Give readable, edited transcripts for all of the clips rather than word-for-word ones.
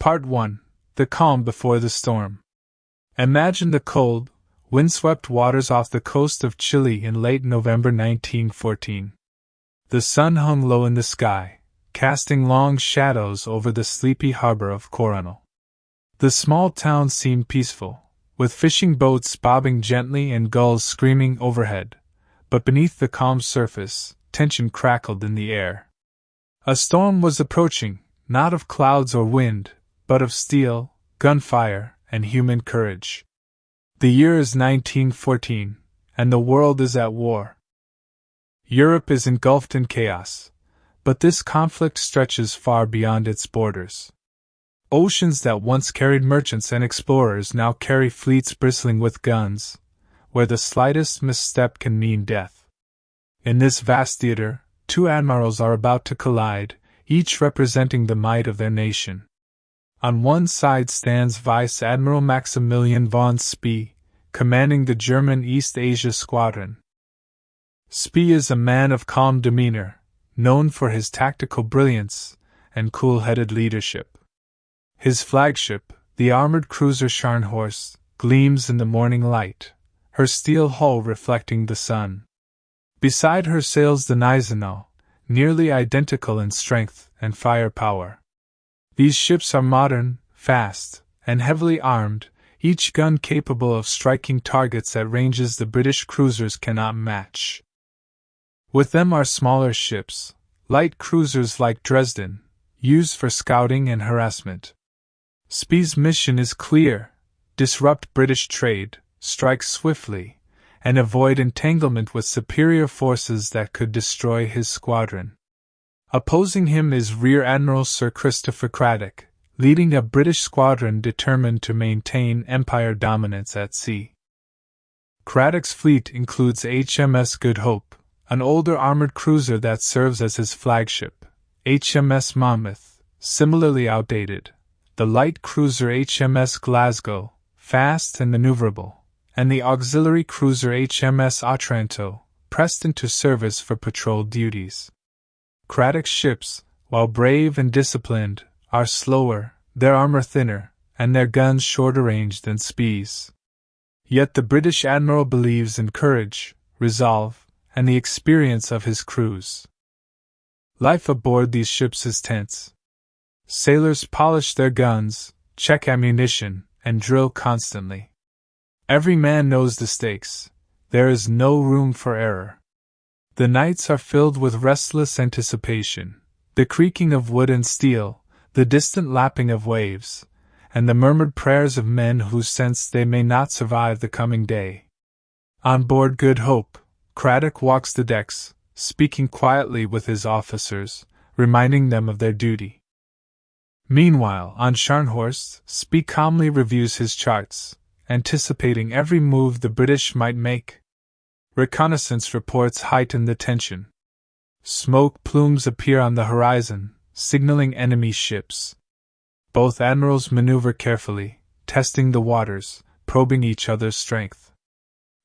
Part 1. The Calm Before the Storm. Imagine the cold, windswept waters off the coast of Chile in late November 1914. The sun hung low in the sky, casting long shadows over the sleepy harbor of Coronel. The small town seemed peaceful, with fishing boats bobbing gently and gulls screaming overhead, but beneath the calm surface, tension crackled in the air. A storm was approaching, not of clouds or wind, but of steel, gunfire, and human courage. The year is 1914, and the world is at war. Europe is engulfed in chaos, but this conflict stretches far beyond its borders. Oceans that once carried merchants and explorers now carry fleets bristling with guns, where the slightest misstep can mean death. In this vast theater, two admirals are about to collide, each representing the might of their nation. On one side stands Vice Admiral Maximilian von Spee, commanding the German East Asia Squadron. Spee is a man of calm demeanor, known for his tactical brilliance and cool-headed leadership. His flagship, the armored cruiser Scharnhorst, gleams in the morning light, her steel hull reflecting the sun. Beside her sails the Gneisenau, nearly identical in strength and firepower. These ships are modern, fast, and heavily armed, each gun capable of striking targets at ranges the British cruisers cannot match. With them are smaller ships, light cruisers like Dresden, used for scouting and harassment. Spee's mission is clear: disrupt British trade, strike swiftly, and avoid entanglement with superior forces that could destroy his squadron. Opposing him is Rear Admiral Sir Christopher Craddock, leading a British squadron determined to maintain Empire dominance at sea. Craddock's fleet includes HMS Good Hope, an older armored cruiser that serves as his flagship, HMS Monmouth, similarly outdated, the light cruiser HMS Glasgow, fast and maneuverable, and the auxiliary cruiser HMS Otranto, pressed into service for patrol duties. Craddock's ships, while brave and disciplined, are slower, their armor thinner, and their guns shorter range than Spee's. Yet the British admiral believes in courage, resolve, and the experience of his crews. Life aboard these ships is tense. Sailors polish their guns, check ammunition, and drill constantly. Every man knows the stakes. There is no room for error. The nights are filled with restless anticipation, the creaking of wood and steel, the distant lapping of waves, and the murmured prayers of men who sense they may not survive the coming day. On board Good Hope, Craddock walks the decks, speaking quietly with his officers, reminding them of their duty. Meanwhile, on Scharnhorst, Spee calmly reviews his charts, anticipating every move the British might make. Reconnaissance reports heighten the tension. Smoke plumes appear on the horizon, signaling enemy ships. Both admirals maneuver carefully, testing the waters, probing each other's strength.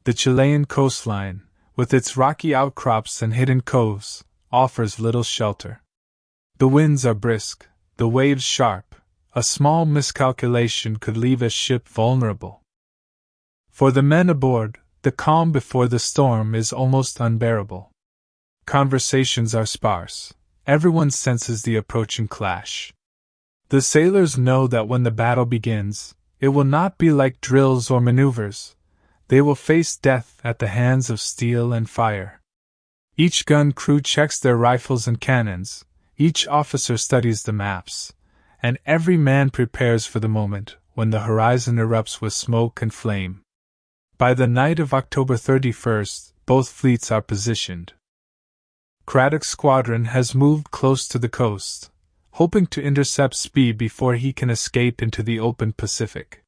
The Chilean coastline, with its rocky outcrops and hidden coves, offers little shelter. The winds are brisk, the waves sharp. A small miscalculation could leave a ship vulnerable. For the men aboard, the calm before the storm is almost unbearable. Conversations are sparse. Everyone senses the approaching clash. The sailors know that when the battle begins, it will not be like drills or maneuvers. They will face death at the hands of steel and fire. Each gun crew checks their rifles and cannons, each officer studies the maps, and every man prepares for the moment when the horizon erupts with smoke and flame. By the night of October 31st, both fleets are positioned. Craddock's squadron has moved close to the coast, hoping to intercept Spee before he can escape into the open Pacific.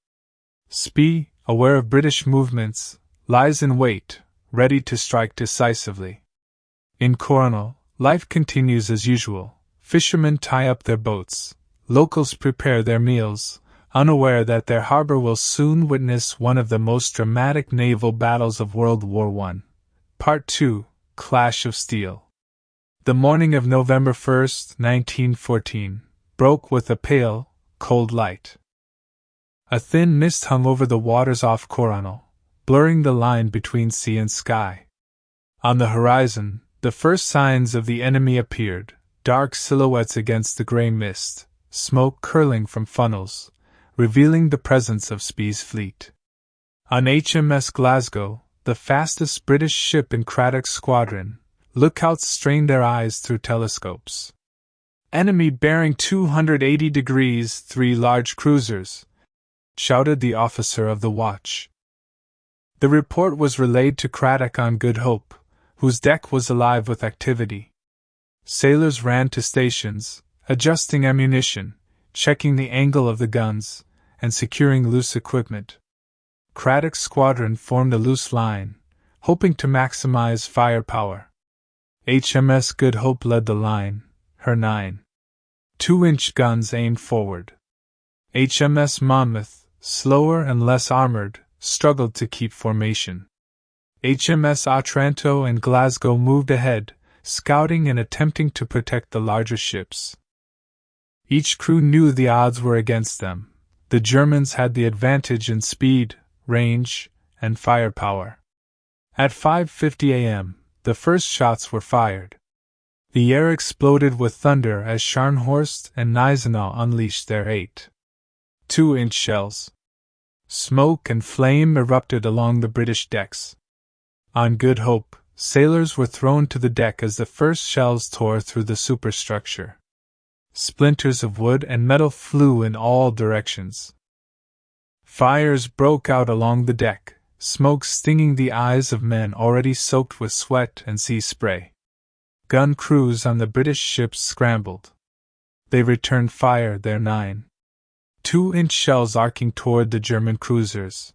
Spee, aware of British movements, lies in wait, ready to strike decisively. In Coronel, life continues as usual. Fishermen tie up their boats, locals prepare their meals, unaware that their harbor will soon witness one of the most dramatic naval battles of World War I. Part 2: Clash of Steel. The morning of November 1, 1914, broke with a pale, cold light. A thin mist hung over the waters off Coronel, blurring the line between sea and sky. On the horizon, the first signs of the enemy appeared, dark silhouettes against the grey mist, smoke curling from funnels, revealing the presence of Spee's fleet. On HMS Glasgow, the fastest British ship in Craddock's squadron, lookouts strained their eyes through telescopes. "Enemy bearing 280 degrees, 3 large cruisers," shouted the officer of the watch. The report was relayed to Craddock on Good Hope, whose deck was alive with activity. Sailors ran to stations, adjusting ammunition, checking the angle of the guns, and securing loose equipment. Craddock's squadron formed a loose line, hoping to maximize firepower. HMS Good Hope led the line, her 9 2-inch guns aimed forward. HMS Monmouth, slower and less armored, struggled to keep formation. HMS Otranto and Glasgow moved ahead, scouting and attempting to protect the larger ships. Each crew knew the odds were against them. The Germans had the advantage in speed, range, and firepower. At 5:50 a.m., the first shots were fired. The air exploded with thunder as Scharnhorst and Gneisenau unleashed their 8 2-inch shells. Smoke and flame erupted along the British decks. On Good Hope, sailors were thrown to the deck as the first shells tore through the superstructure. Splinters of wood and metal flew in all directions. Fires broke out along the deck, smoke stinging the eyes of men already soaked with sweat and sea spray. Gun crews on the British ships scrambled. They returned fire, their 9 2-inch shells arcing toward the German cruisers.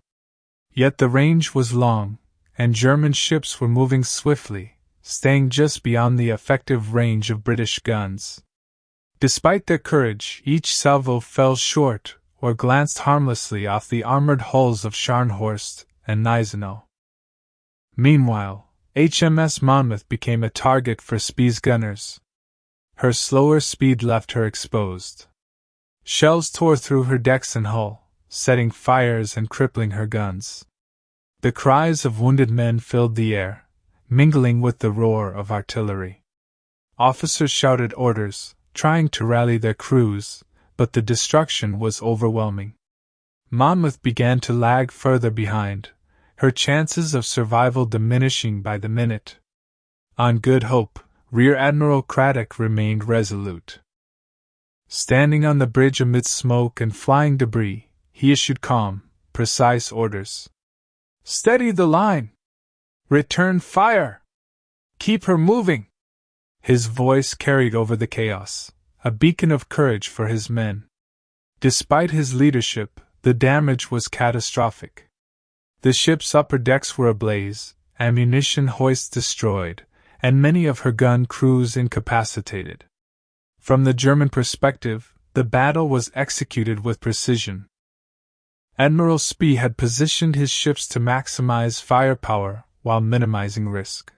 Yet the range was long, and German ships were moving swiftly, staying just beyond the effective range of British guns. Despite their courage, each salvo fell short or glanced harmlessly off the armored hulls of Scharnhorst and Gneisenau. Meanwhile, HMS Monmouth became a target for Spee's gunners. Her slower speed left her exposed. Shells tore through her decks and hull, setting fires and crippling her guns. The cries of wounded men filled the air, mingling with the roar of artillery. Officers shouted orders, trying to rally their crews, but the destruction was overwhelming. Monmouth began to lag further behind, her chances of survival diminishing by the minute. On Good Hope, Rear Admiral Craddock remained resolute. Standing on the bridge amidst smoke and flying debris, he issued calm, precise orders. "Steady the line! Return fire! Keep her moving!" His voice carried over the chaos, a beacon of courage for his men. Despite his leadership, the damage was catastrophic. The ship's upper decks were ablaze, ammunition hoists destroyed, and many of her gun crews incapacitated. From the German perspective, the battle was executed with precision. Admiral Spee had positioned his ships to maximize firepower while minimizing risk.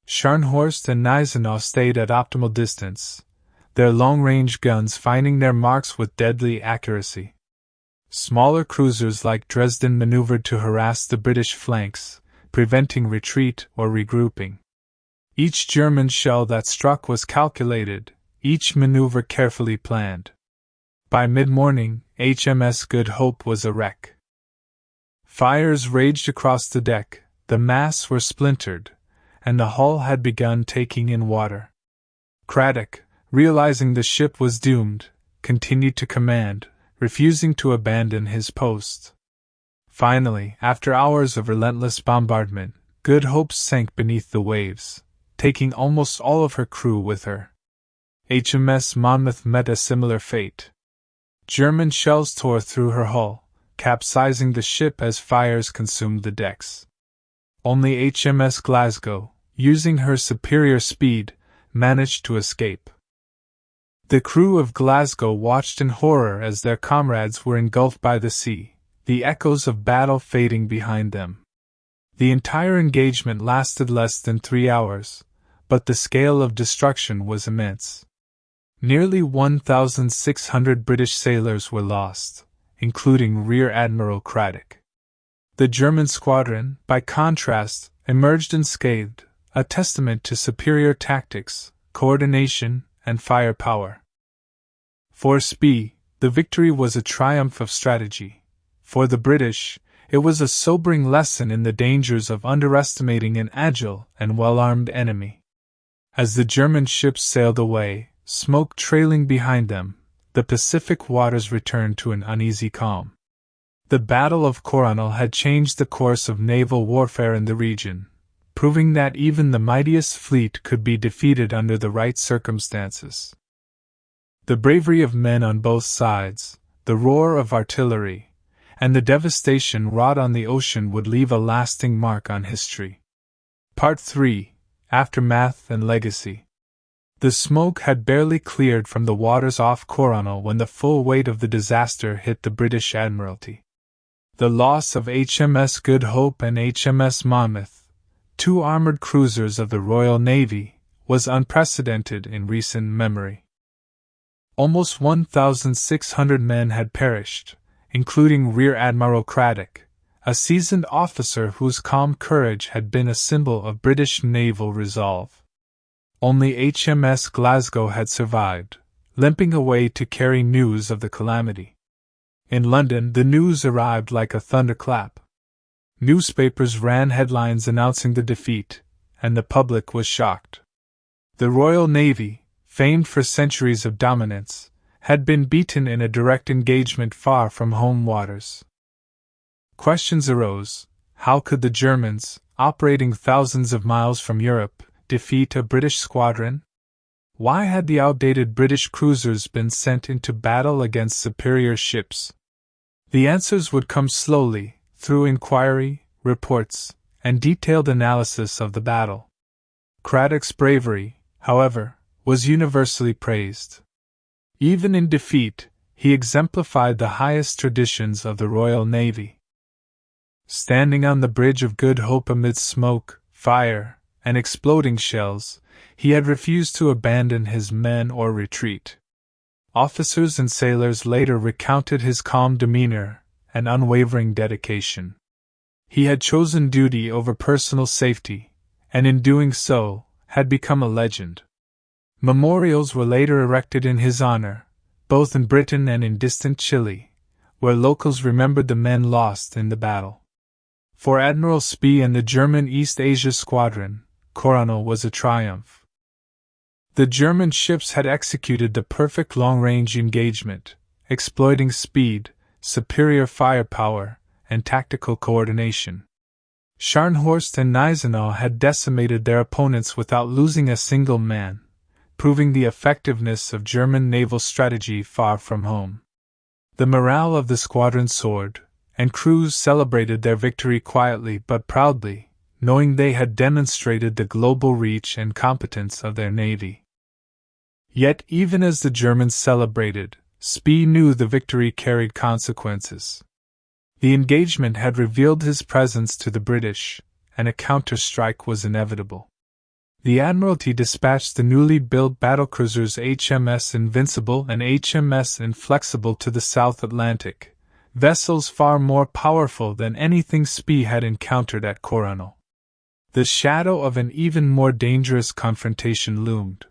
Scharnhorst and Gneisenau stayed at optimal distance, their long-range guns finding their marks with deadly accuracy. Smaller cruisers like Dresden maneuvered to harass the British flanks, preventing retreat or regrouping. Each German shell that struck was calculated, each maneuver carefully planned. By mid-morning, HMS Good Hope was a wreck. Fires raged across the deck, the masts were splintered, and the hull had begun taking in water. Craddock, realizing the ship was doomed, continued to command, refusing to abandon his post. Finally, after hours of relentless bombardment, Good Hope sank beneath the waves, taking almost all of her crew with her. HMS Monmouth met a similar fate. German shells tore through her hull, capsizing the ship as fires consumed the decks. Only HMS Glasgow, using her superior speed, managed to escape. The crew of Glasgow watched in horror as their comrades were engulfed by the sea, the echoes of battle fading behind them. The entire engagement lasted less than 3 hours, but the scale of destruction was immense. Nearly 1,600 British sailors were lost, including Rear Admiral Craddock. The German squadron, by contrast, emerged unscathed, a testament to superior tactics, coordination, and firepower. For Spee, the victory was a triumph of strategy. For the British, it was a sobering lesson in the dangers of underestimating an agile and well-armed enemy. As the German ships sailed away, smoke trailing behind them, the Pacific waters returned to an uneasy calm. The Battle of Coronel had changed the course of naval warfare in the region, proving that even the mightiest fleet could be defeated under the right circumstances. The bravery of men on both sides, the roar of artillery, and the devastation wrought on the ocean would leave a lasting mark on history. Part 3: Aftermath and Legacy. The smoke had barely cleared from the waters off Coronel when the full weight of the disaster hit the British Admiralty. The loss of HMS Good Hope and HMS Monmouth, two armored cruisers of the Royal Navy, was unprecedented in recent memory. Almost 1,600 men had perished, including Rear Admiral Craddock, a seasoned officer whose calm courage had been a symbol of British naval resolve. Only HMS Glasgow had survived, limping away to carry news of the calamity. In London, the news arrived like a thunderclap. Newspapers ran headlines announcing the defeat, and the public was shocked. The Royal Navy, famed for centuries of dominance, had been beaten in a direct engagement far from home waters. Questions arose: how could the Germans, operating thousands of miles from Europe, defeat a British squadron? Why had the outdated British cruisers been sent into battle against superior ships? The answers would come slowly, through inquiry, reports, and detailed analysis of the battle. Craddock's bravery, however, was universally praised. Even in defeat, he exemplified the highest traditions of the Royal Navy. Standing on the bridge of Good Hope amid smoke, fire, and exploding shells, he had refused to abandon his men or retreat. Officers and sailors later recounted his calm demeanor and unwavering dedication. He had chosen duty over personal safety, and in doing so, had become a legend. Memorials were later erected in his honor, both in Britain and in distant Chile, where locals remembered the men lost in the battle. For Admiral Spee and the German East Asia Squadron, Coronel was a triumph. The German ships had executed the perfect long-range engagement, exploiting speed, superior firepower, and tactical coordination. Scharnhorst and Gneisenau had decimated their opponents without losing a single man, proving the effectiveness of German naval strategy far from home. The morale of the squadron soared, and crews celebrated their victory quietly but proudly, knowing they had demonstrated the global reach and competence of their navy. Yet even as the Germans celebrated, Spee knew the victory carried consequences. The engagement had revealed his presence to the British, and a counter-strike was inevitable. The Admiralty dispatched the newly built battlecruisers HMS Invincible and HMS Inflexible to the South Atlantic, vessels far more powerful than anything Spee had encountered at Coronel. The shadow of an even more dangerous confrontation loomed.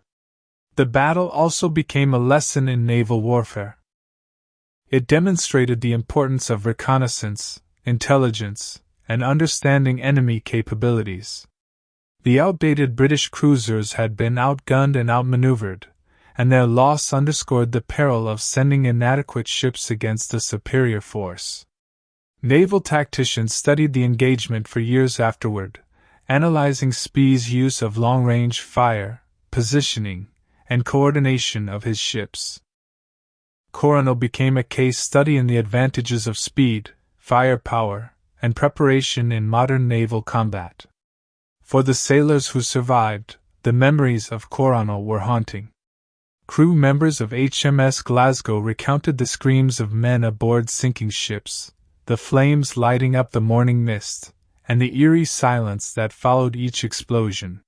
The battle also became a lesson in naval warfare. It demonstrated the importance of reconnaissance, intelligence, and understanding enemy capabilities. The outdated British cruisers had been outgunned and outmaneuvered, and their loss underscored the peril of sending inadequate ships against a superior force. Naval tacticians studied the engagement for years afterward, analyzing Spee's use of long-range fire, positioning, and coordination of his ships. Coronel became a case study in the advantages of speed, firepower, and preparation in modern naval combat. For the sailors who survived, the memories of Coronel were haunting. Crew members of HMS Glasgow recounted the screams of men aboard sinking ships, the flames lighting up the morning mist, and the eerie silence that followed each explosion.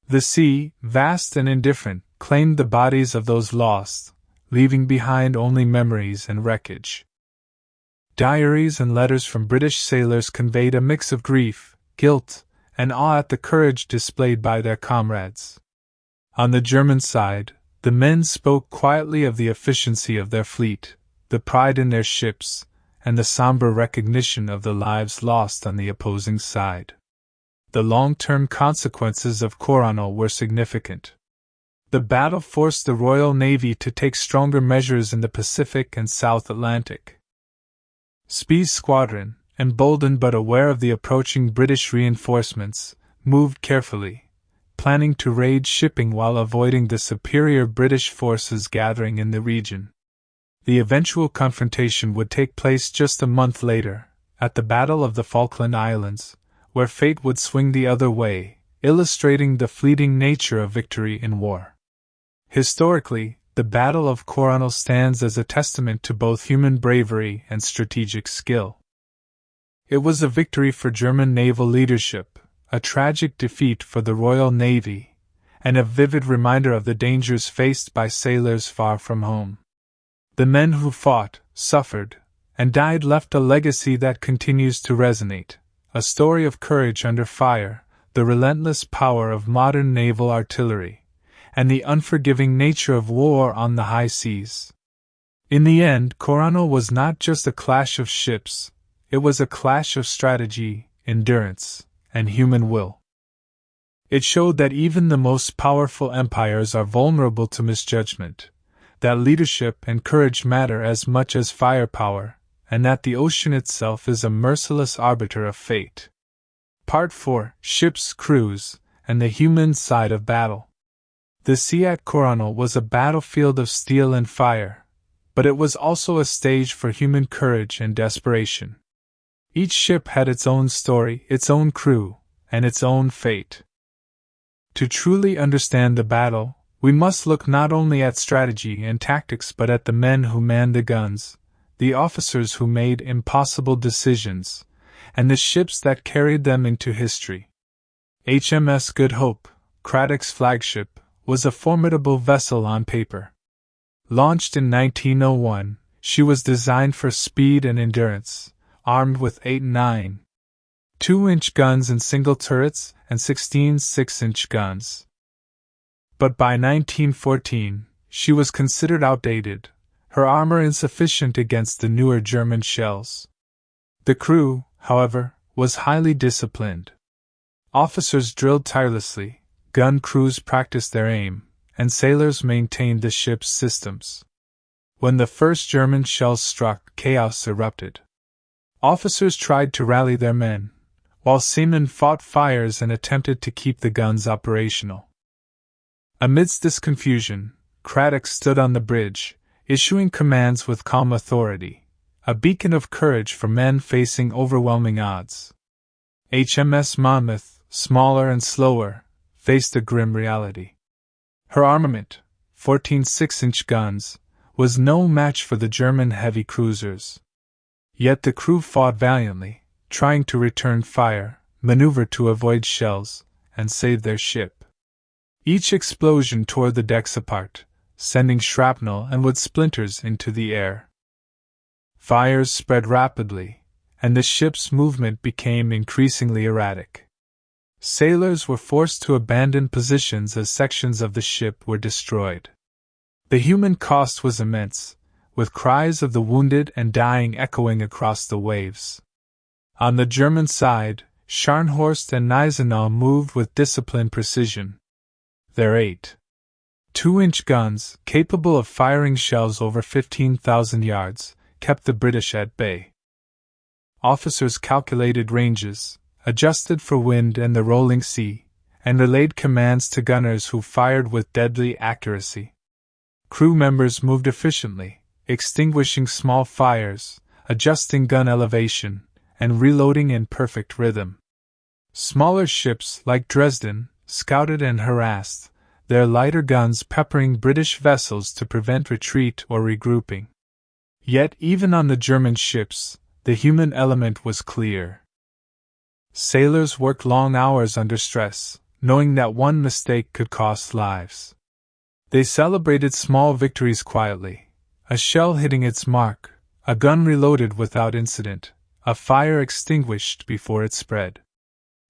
The sea, vast and indifferent, claimed the bodies of those lost, leaving behind only memories and wreckage. Diaries and letters from British sailors conveyed a mix of grief, guilt, and awe at the courage displayed by their comrades. On the German side, the men spoke quietly of the efficiency of their fleet, the pride in their ships, and the somber recognition of the lives lost on the opposing side. The long-term consequences of Coronel were significant. The battle forced the Royal Navy to take stronger measures in the Pacific and South Atlantic. Spee's squadron, emboldened but aware of the approaching British reinforcements, moved carefully, planning to raid shipping while avoiding the superior British forces gathering in the region. The eventual confrontation would take place just a month later, at the Battle of the Falkland Islands, where fate would swing the other way, illustrating the fleeting nature of victory in war. Historically, the Battle of Coronel stands as a testament to both human bravery and strategic skill. It was a victory for German naval leadership, a tragic defeat for the Royal Navy, and a vivid reminder of the dangers faced by sailors far from home. The men who fought, suffered, and died left a legacy that continues to resonate, a story of courage under fire, the relentless power of modern naval artillery, and the unforgiving nature of war on the high seas. In the end, Coronel was not just a clash of ships, it was a clash of strategy, endurance, and human will. It showed that even the most powerful empires are vulnerable to misjudgment, that leadership and courage matter as much as firepower, and that the ocean itself is a merciless arbiter of fate. Part 4: Ships, Crews, and the Human Side of Battle. The sea at Coronel was a battlefield of steel and fire, but it was also a stage for human courage and desperation. Each ship had its own story, its own crew, and its own fate. To truly understand the battle, we must look not only at strategy and tactics but at the men who manned the guns, the officers who made impossible decisions, and the ships that carried them into history. HMS Good Hope, Craddock's flagship, was a formidable vessel on paper. Launched in 1901, she was designed for speed and endurance, armed with 8 9.2-inch guns in single turrets and 16 6-inch guns. But by 1914, she was considered outdated, her armor insufficient against the newer German shells. The crew, however, was highly disciplined. Officers drilled tirelessly, gun crews practiced their aim, and sailors maintained the ship's systems. When the first German shells struck, chaos erupted. Officers tried to rally their men, while seamen fought fires and attempted to keep the guns operational. Amidst this confusion, Craddock stood on the bridge, issuing commands with calm authority, a beacon of courage for men facing overwhelming odds. HMS Monmouth, smaller and slower, faced a grim reality. Her armament, 14 6-inch guns, was no match for the German heavy cruisers. Yet the crew fought valiantly, trying to return fire, maneuver to avoid shells, and save their ship. Each explosion tore the decks apart, sending shrapnel and wood splinters into the air. Fires spread rapidly, and the ship's movement became increasingly erratic. Sailors were forced to abandon positions as sections of the ship were destroyed. The human cost was immense, with cries of the wounded and dying echoing across the waves. On the German side, Scharnhorst and Gneisenau moved with disciplined precision. Their 8.2-inch guns, capable of firing shells over 15,000 yards, kept the British at bay. Officers calculated ranges, adjusted for wind and the rolling sea, and relayed commands to gunners who fired with deadly accuracy. Crew members moved efficiently, extinguishing small fires, adjusting gun elevation, and reloading in perfect rhythm. Smaller ships like Dresden scouted and harassed, their lighter guns peppering British vessels to prevent retreat or regrouping. Yet even on the German ships, the human element was clear. Sailors worked long hours under stress, knowing that one mistake could cost lives. They celebrated small victories quietly, a shell hitting its mark, a gun reloaded without incident, a fire extinguished before it spread.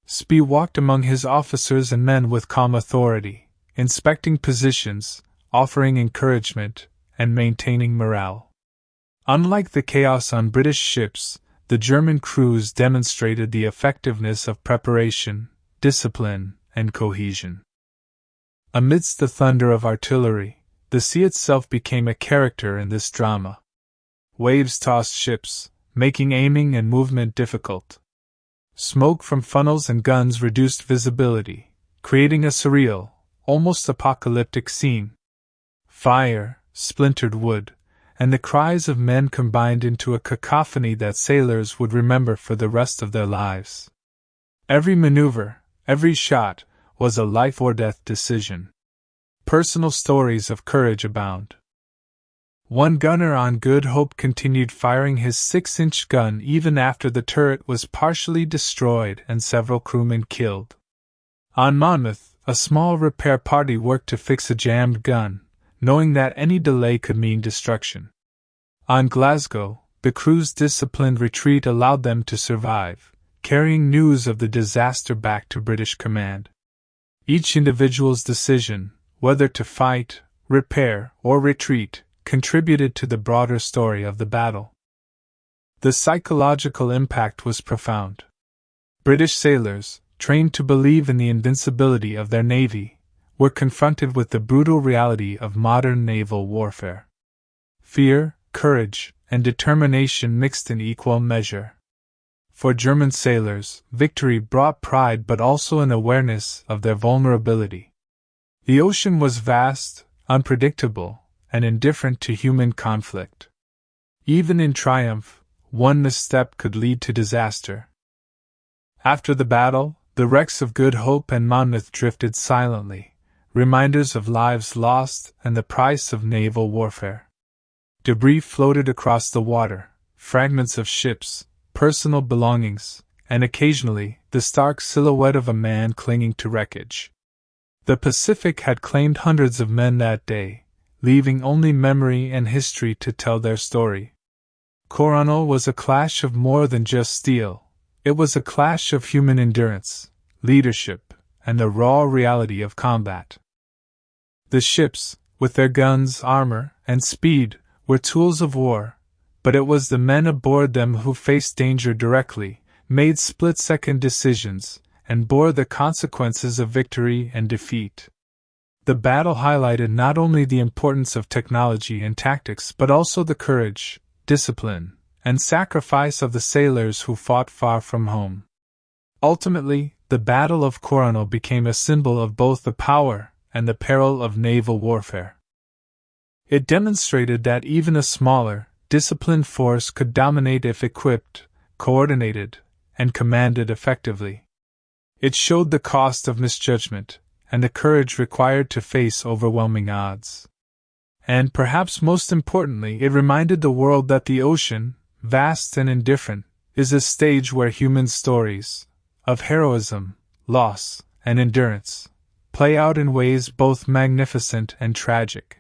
Spee walked among his officers and men with calm authority, inspecting positions, offering encouragement, and maintaining morale. Unlike the chaos on British ships, the German crews demonstrated the effectiveness of preparation, discipline, and cohesion. Amidst the thunder of artillery, the sea itself became a character in this drama. Waves tossed ships, making aiming and movement difficult. Smoke from funnels and guns reduced visibility, creating a surreal, almost apocalyptic scene. Fire, splintered wood, and the cries of men combined into a cacophony that sailors would remember for the rest of their lives. Every maneuver, every shot, was a life-or-death decision. Personal stories of courage abound. One gunner on Good Hope continued firing his 6-inch gun even after the turret was partially destroyed and several crewmen killed. On Monmouth, a small repair party worked to fix a jammed gun, knowing that any delay could mean destruction. On Glasgow, the crew's disciplined retreat allowed them to survive, carrying news of the disaster back to British command. Each individual's decision, whether to fight, repair, or retreat, contributed to the broader story of the battle. The psychological impact was profound. British sailors, trained to believe in the invincibility of their navy, were confronted with the brutal reality of modern naval warfare. Fear, courage, and determination mixed in equal measure. For German sailors, victory brought pride but also an awareness of their vulnerability. The ocean was vast, unpredictable, and indifferent to human conflict. Even in triumph, one misstep could lead to disaster. After the battle, the wrecks of Good Hope and Monmouth drifted silently, reminders of lives lost and the price of naval warfare. Debris floated across the water, fragments of ships, personal belongings, and occasionally the stark silhouette of a man clinging to wreckage. The Pacific had claimed hundreds of men that day, leaving only memory and history to tell their story. Coronel was a clash of more than just steel. It was a clash of human endurance, leadership, and the raw reality of combat. The ships, with their guns, armor, and speed, were tools of war, but it was the men aboard them who faced danger directly, made split-second decisions, and bore the consequences of victory and defeat. The battle highlighted not only the importance of technology and tactics but also the courage, discipline, and sacrifice of the sailors who fought far from home. Ultimately, the Battle of Coronel became a symbol of both the power and the peril of naval warfare. It demonstrated that even a smaller, disciplined force could dominate if equipped, coordinated, and commanded effectively. It showed the cost of misjudgment and the courage required to face overwhelming odds. And perhaps most importantly, it reminded the world that the ocean, vast and indifferent, is a stage where human stories, of heroism, loss, and endurance, play out in ways both magnificent and tragic.